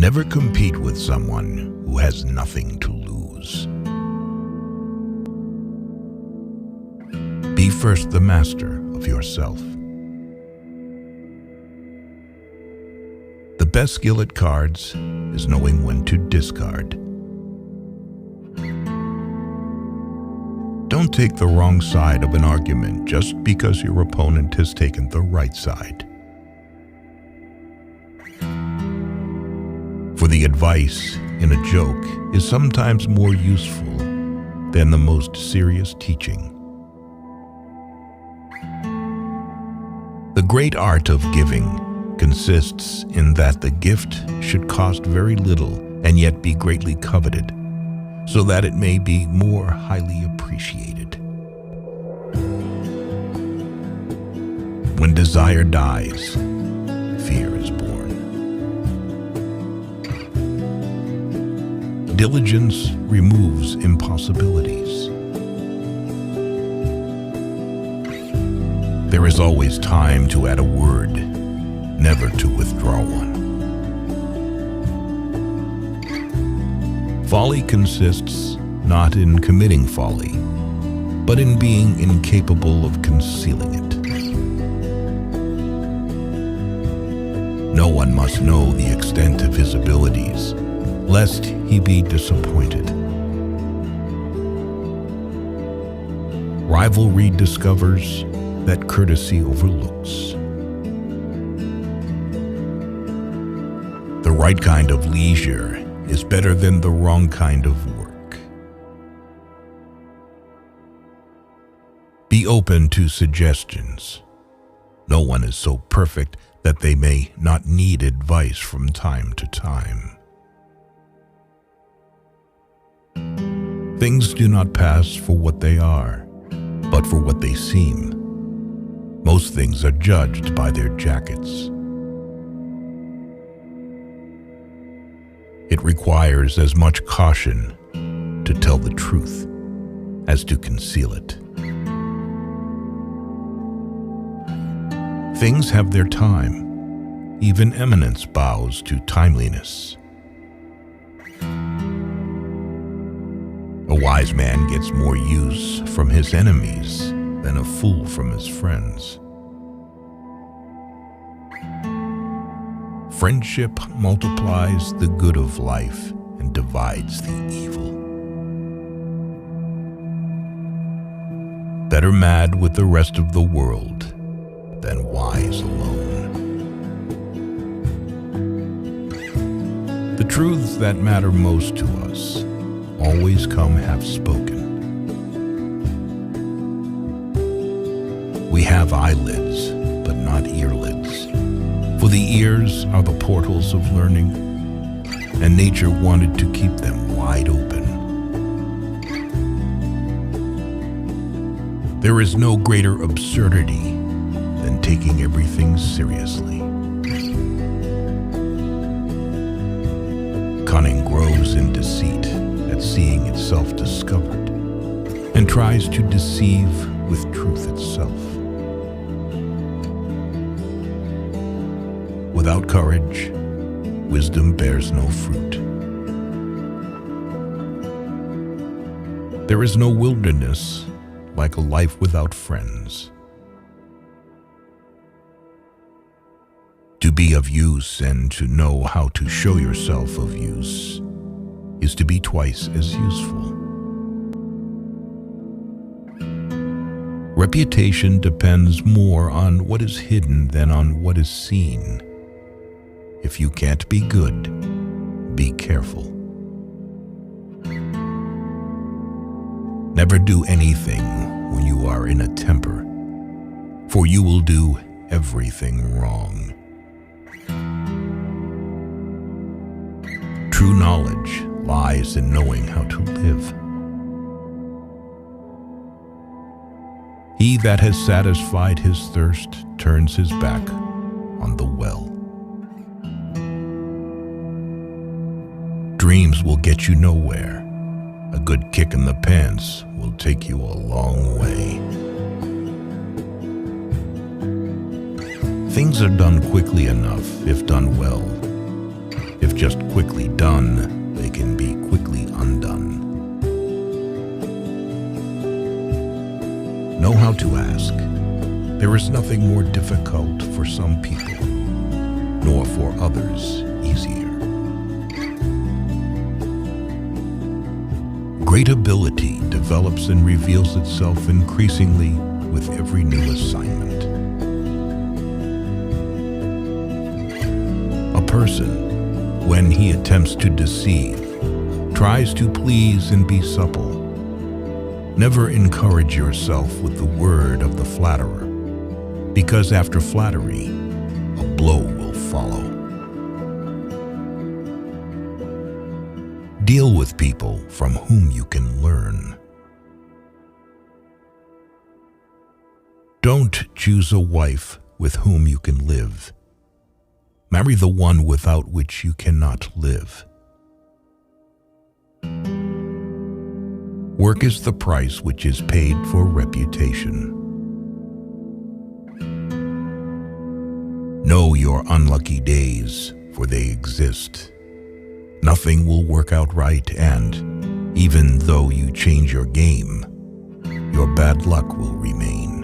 Never compete with someone who has nothing to lose. Be first the master of yourself. The best skill at cards is knowing when to discard. Don't take the wrong side of an argument just because your opponent has taken the right side. For the advice in a joke is sometimes more useful than the most serious teaching. The great art of giving consists in that the gift should cost very little and yet be greatly coveted, so that it may be more highly appreciated. When desire dies, fear is born. Diligence removes impossibilities. There is always time to add a word, never to withdraw one. Folly consists not in committing folly, but in being incapable of concealing it. No one must know the extent of his abilities, lest he be disappointed. Rivalry discovers that courtesy overlooks. The right kind of leisure is better than the wrong kind of work. Be open to suggestions. No one is so perfect that they may not need advice from time to time. Things do not pass for what they are, but for what they seem. Most things are judged by their jackets. It requires as much caution to tell the truth as to conceal it. Things have their time. Even eminence bows to timeliness. A wise man gets more use from his enemies than a fool from his friends. Friendship multiplies the good of life and divides the evil. Better mad with the rest of the world than wise alone. The truths that matter most to us always come half-spoken. We have eyelids, but not earlids, for the ears are the portals of learning, and nature wanted to keep them wide open. There is no greater absurdity than taking everything seriously. Cunning grows in deceit at seeing itself discovered, and tries to deceive with truth itself. Without courage, wisdom bears no fruit. There is no wilderness like a life without friends. To be of use and to know how to show yourself of use is to be twice as useful. Reputation depends more on what is hidden than on what is seen. If you can't be good, be careful. Never do anything when you are in a temper, for you will do everything wrong. True knowledge lies in knowing how to live. He that has satisfied his thirst turns his back on the well. Dreams will get you nowhere. A good kick in the pants will take you a long way. Things are done quickly enough if done well. If if just quickly done, they can be quickly undone. Know how to ask. There is nothing more difficult for some people, nor for others easier. Great ability develops and reveals itself increasingly with every new assignment. A person, when he attempts to deceive, tries to please and be supple. Never encourage yourself with the word of the flatterer, because after flattery, a blow will follow. Deal with people from whom you can learn. Don't choose a wife with whom you can live. Marry the one without which you cannot live. Work is the price which is paid for reputation. Know your unlucky days, for they exist. Nothing will work out right, and even though you change your game, your bad luck will remain.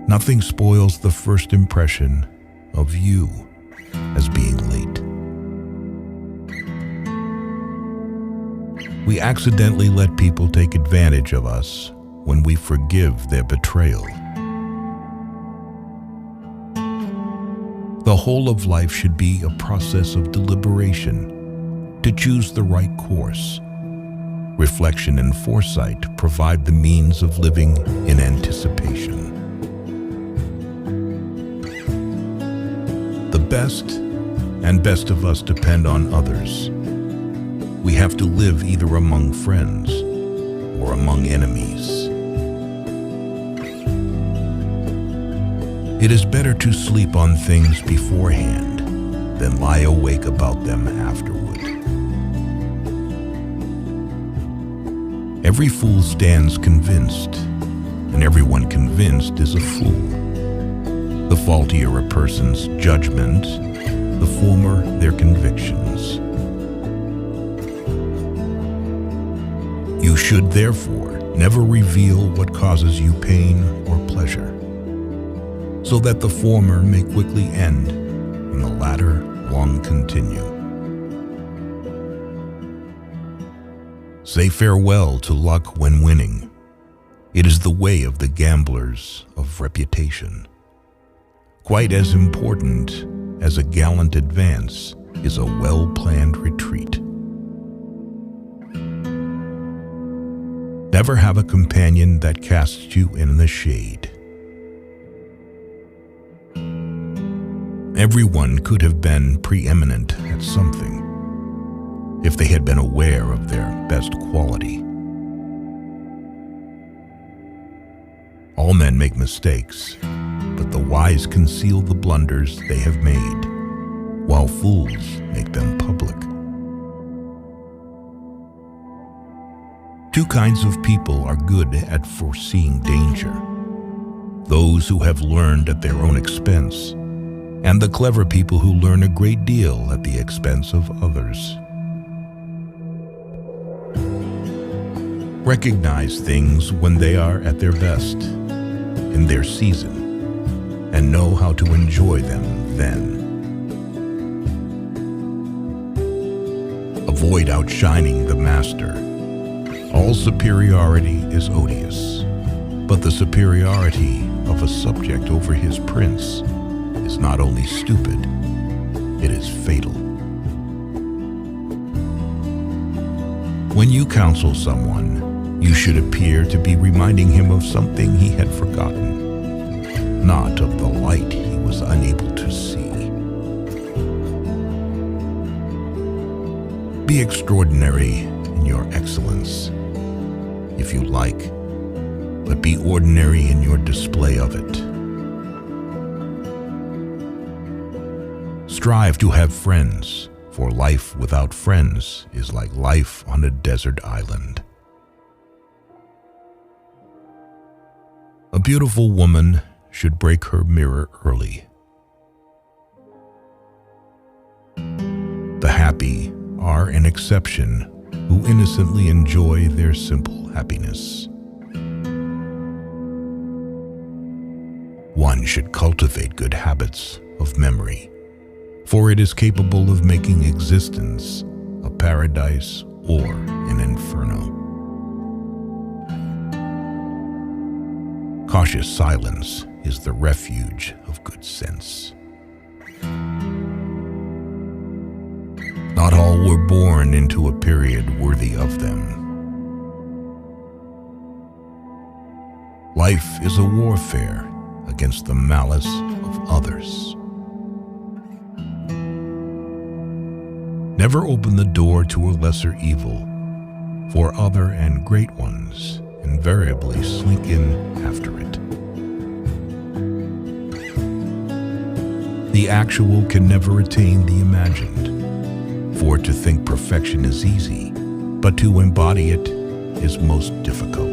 Nothing spoils the first impression of you as being late. We accidentally let people take advantage of us when we forgive their betrayal. The whole of life should be a process of deliberation to choose the right course. Reflection and foresight provide the means of living in anticipation. The best and best of us depend on others. We have to live either among friends or among enemies. It is better to sleep on things beforehand than lie awake about them afterward. Every fool stands convinced, and everyone convinced is a fool. The faultier a person's judgment, the firmer their convictions. You should therefore never reveal what causes you pain or pleasure, so that the former may quickly end and the latter long continue. Say farewell to luck when winning. It is the way of the gamblers of reputation. Quite as important as a gallant advance is a well-planned retreat. Never have a companion that casts you in the shade. Everyone could have been preeminent at something if they had been aware of their best quality. All men make mistakes, but the wise conceal the blunders they have made, while fools make them public. Two kinds of people are good at foreseeing danger: those who have learned at their own expense, and the clever people who learn a great deal at the expense of others. Recognize things when they are at their best, in their season, and know how to enjoy them then. Avoid outshining the master. All superiority is odious, but the superiority of a subject over his prince is not only stupid, it is fatal. When you counsel someone, you should appear to be reminding him of something he had forgotten, not of the light he was unable to see. Be extraordinary in your excellence, if you like, but be ordinary in your display of it. Strive to have friends, for life without friends is like life on a desert island. A beautiful woman should break her mirror early. The happy are an exception who innocently enjoy their simple happiness. One should cultivate good habits of memory, for it is capable of making existence a paradise or an inferno. Cautious silence is the refuge of good sense. Not all were born into a period worthy of them. Life is a warfare against the malice of others. Never open the door to a lesser evil, for other and great ones invariably slink in after it. The actual can never attain the imagined, for to think perfection is easy, but to embody it is most difficult.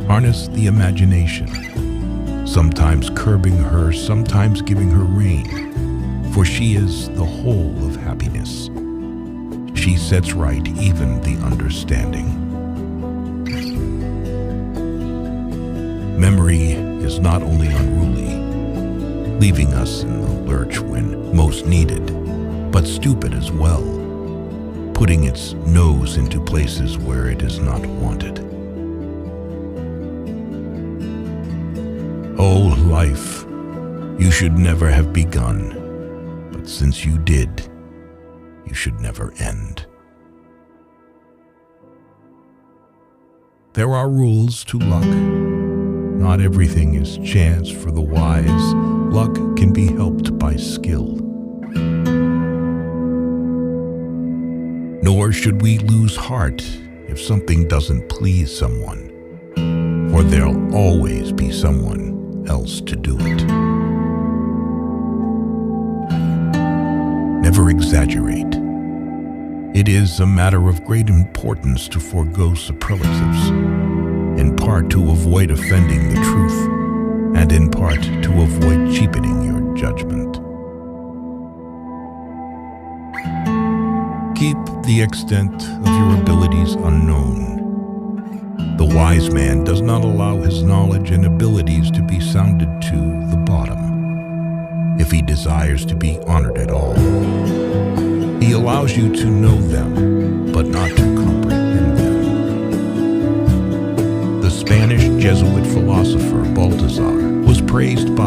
Harness the imagination, sometimes curbing her, sometimes giving her rein, for she is the whole of happiness. She sets right even the understanding. Memory is not only unruly, leaving us in the lurch when most needed, but stupid as well, putting its nose into places where it is not wanted. Oh, life, you should never have begun, but since you did, you should never end. There are rules to luck. Not everything is chance for the wise. Luck can be helped by skill. Nor should we lose heart if something doesn't please someone, for there'll always be someone else to do it. Never exaggerate. It is a matter of great importance to forego superlatives, in part to avoid offending the truth, and in part to avoid cheapening your judgment. Keep the extent of your abilities unknown. The wise man does not allow his knowledge and abilities to be sounded to the bottom, if he desires to be honored at all. He allows you to know them, but not to comprehend them. The Spanish Jesuit philosopher Baltasar was praised by